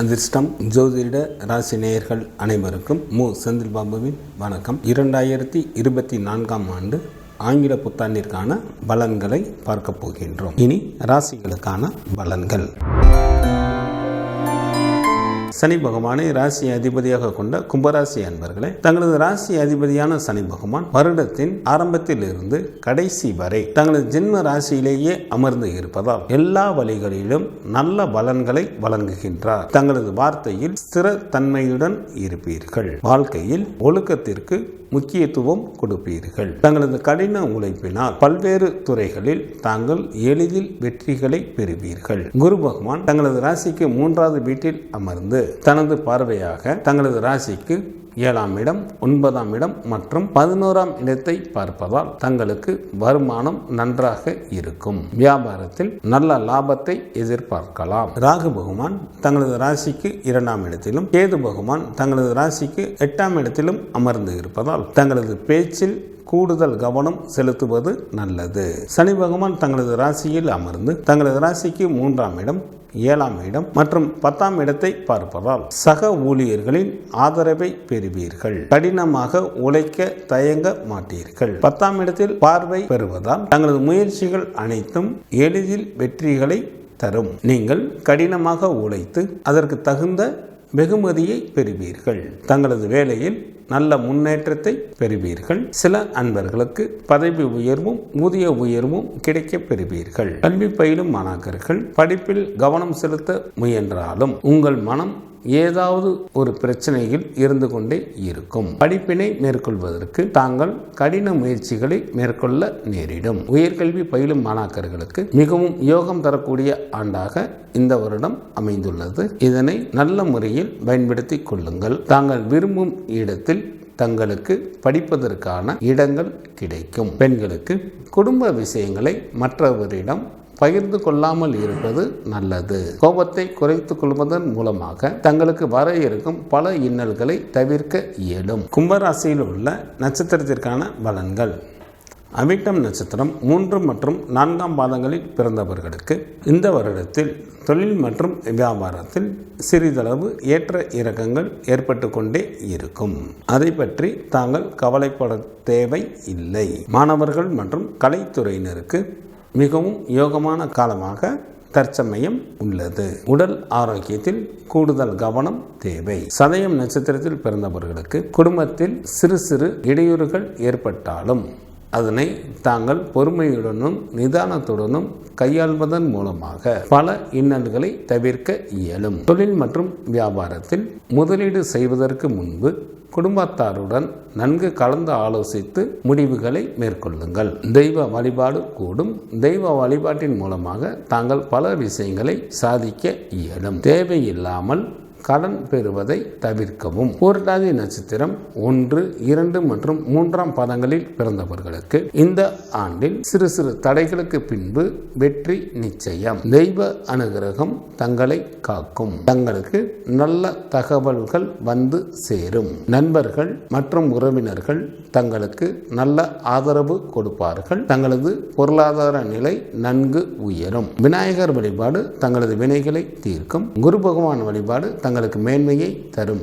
அதிர்ஷ்டம் ஜோதிட ராசி நேயர்கள் அனைவருக்கும் செந்தில் பாபுவின் வணக்கம். 2024 ஆண்டு ஆங்கில புத்தாண்டிற்கான பலன்களை பார்க்க போகின்றோம். இனி ராசிகளுக்கான பலன்கள். சனி பகவானை ராசி அதிபதியாக கொண்ட கும்பராசி அன்பர்களே, தங்களது ராசி அதிபதியான சனி பகவான் வருடத்தின் ஆரம்பத்தில் இருந்து கடைசி வரை தங்களது ஜென்ம ராசியிலேயே அமர்ந்து இருப்பதால் எல்லா வழிகளிலும் நல்ல பலன்களை வழங்குகின்றார். தங்களது வார்த்தையில் ஸ்திர தன்மையுடன் இருப்பீர்கள். வாழ்க்கையில் ஒழுக்கத்திற்கு முக்கியத்துவம் கொடுப்பீர்கள். தங்களது கடின உழைப்பினால் பல்வேறு துறைகளில் தாங்கள் எளிதில் வெற்றிகளை பெறுவீர்கள். குரு பகவான் தங்களது ராசிக்கு 3வது வீட்டில் அமர்ந்து தனது பார்வையாக தங்களது ராசிக்கு 7ஆம் இடம், 9ஆம் இடம் மற்றும் 11ஆம் இடத்தை பார்ப்பதால் தங்களுக்கு வருமானம் நன்றாக இருக்கும். வியாபாரத்தில் நல்ல லாபத்தை எதிர்பார்க்கலாம். ராகு பகவான் தங்களது ராசிக்கு 2ஆம் இடத்திலும், கேது பகவான் தங்களது ராசிக்கு 8ஆம் இடத்திலும் அமர்ந்து இருப்பதால் தங்களது பேச்சில் கூடுதல் கவனம் செலுத்துவது நல்லது. சனி பகவான் தங்களது ராசியில் அமர்ந்து தங்களது ராசிக்கு 3ஆம் இடம், 7ஆம் இடம் மற்றும் 10ஆம் இடத்தை பார்ப்பதால் சக ஊழியர்களின் ஆதரவை பெறுவீர்கள். கடினமாக உழைக்க தயங்க மாட்டீர்கள். 10ஆம் இடத்தில் பார்வை பெறுவதால் தங்களது முயற்சிகள் அனைத்தும் எளிதில் வெற்றிகளை தரும். நீங்கள் கடினமாக உழைத்து அதற்கு தகுந்த வெகுமதியை பெறுவீர்கள். தங்களது வேலையில் நல்ல முன்னேற்றத்தை பெறுவீர்கள். சில அன்பர்களுக்கு பதவி உயர்வும் ஊதிய உயர்வும் கிடைக்க பெறுவீர்கள். கல்வி பயிலும் மாணாக்கர்கள் படிப்பில் கவனம் செலுத்த முயன்றாலும் உங்கள் மனம் ஏதாவது ஒரு பிரச்சனையில் இருந்து கொண்டே இருக்கும். படிப்பினை மேற்கொள்வதற்கு தாங்கள் கடின முயற்சிகளை மேற்கொள்ள நேரிடும். உயர்கல்வி பயிலும் மாணாக்கர்களுக்கு மிகவும் யோகம் தரக்கூடிய ஆண்டாக இந்த வருடம் அமைந்துள்ளது. இதனை நல்ல முறையில் பயன்படுத்திக் கொள்ளுங்கள். தாங்கள் விரும்பும் இடத்தில் தங்களுக்கு படிப்பதற்கான இடங்கள் கிடைக்கும். பெண்களுக்கு குடும்ப விஷயங்களை மற்றவரிடம் பகிர்ந்து கொள்ளாமல் இருப்பது நல்லது. கோபத்தை குறைத்துக் கொள்வதன் மூலமாக தங்களுக்கு வர இருக்கும் பல இன்னல்களை தவிர்க்க இயலும். கும்பராசியில் உள்ள நட்சத்திரத்திற்கான பலன்கள். அவிட்டம் நட்சத்திரம் 3 மற்றும் 4ஆம் பாதங்களில் பிறந்தவர்களுக்கு இந்த வருடத்தில் தொழில் மற்றும் வியாபாரத்தில் சிறிதளவு ஏற்ற இறக்கங்கள் ஏற்பட்டு கொண்டே இருக்கும். அதை பற்றி தாங்கள் கவலைப்பட தேவை இல்லை. மாணவர்கள் மற்றும் கலைத்துறையினருக்கு மிகவும் யோகமான காலமாக தற்சமயம் உள்ளது. உடல் ஆரோக்கியத்தில் கூடுதல் கவனம் தேவை. சதயம் நட்சத்திரத்தில் பிறந்தவர்களுக்கு குடும்பத்தில் சிறு சிறு இடையூறுகள் ஏற்பட்டாலும் அதனை தாங்கள் பொறுமையுடனும் நிதானத்துடனும் கையாள்வதன் மூலமாக பல இன்னல்களை தவிர்க்க இயலும். தொழில் மற்றும் வியாபாரத்தில் முதலீடு செய்வதற்கு முன்பு குடும்பத்தாருடன் நன்கு கலந்து ஆலோசித்து முடிவுகளை மேற்கொள்ளுங்கள். தெய்வ வழிபாடு கூடும். தெய்வ வழிபாட்டின் மூலமாக தாங்கள் பல விஷயங்களை சாதிக்க இயலும். தேவையில்லாமல் கடன் பெறுவதை தவிர்க்கவும். புரட்டாதி நட்சத்திரம் 1, 2 மற்றும் 3ஆம் பாதங்களில் பிறந்தவர்களுக்கு இந்த ஆண்டில் சிறு சிறு தடைகளுக்கு பின்பு வெற்றி நிச்சயம். தெய்வ அனுகிரகம் தங்களை காக்கும். தங்களுக்கு நல்ல தகவல்கள் வந்து சேரும். நண்பர்கள் மற்றும் உறவினர்கள் தங்களுக்கு நல்ல ஆதரவு கொடுப்பார்கள். தங்களது பொருளாதார நிலை நன்கு உயரும். விநாயகர் வழிபாடு தங்களது வினைகளை தீர்க்கும். குரு பகவான் வழிபாடு தங்களுக்கு மேன்மையை தரும்.